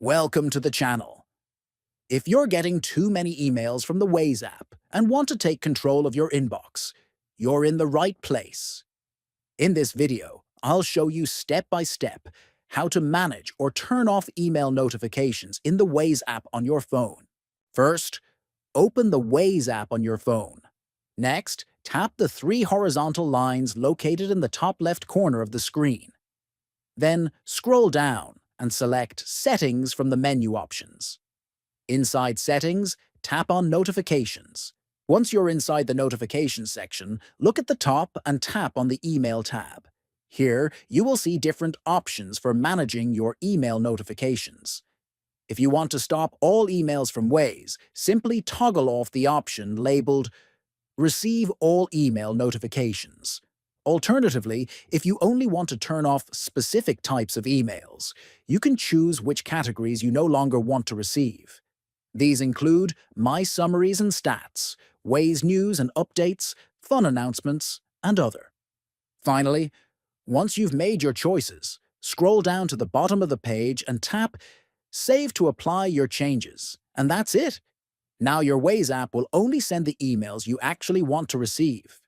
Welcome to the channel. If you're getting too many emails from the Waze app and want to take control of your inbox, you're in the right place. In this video, I'll show you step by step how to manage or turn off email notifications in the Waze app on your phone. First, open the Waze app on your phone. Next, tap the three horizontal lines located in the top left corner of the screen. Then scroll down and select Settings from the menu options. Inside Settings, tap on Notifications. Once you're inside the Notifications section, look at the top and tap on the Email tab. Here, you will see different options for managing your email notifications. If you want to stop all emails from Waze, simply toggle off the option labeled Receive all email notifications. Alternatively, if you only want to turn off specific types of emails, you can choose which categories you no longer want to receive. These include My Summaries and Stats, Waze News and Updates, Fun Announcements, and other. Finally, once you've made your choices, scroll down to the bottom of the page and tap Save to apply your changes, and that's it. Now your Waze app will only send the emails you actually want to receive.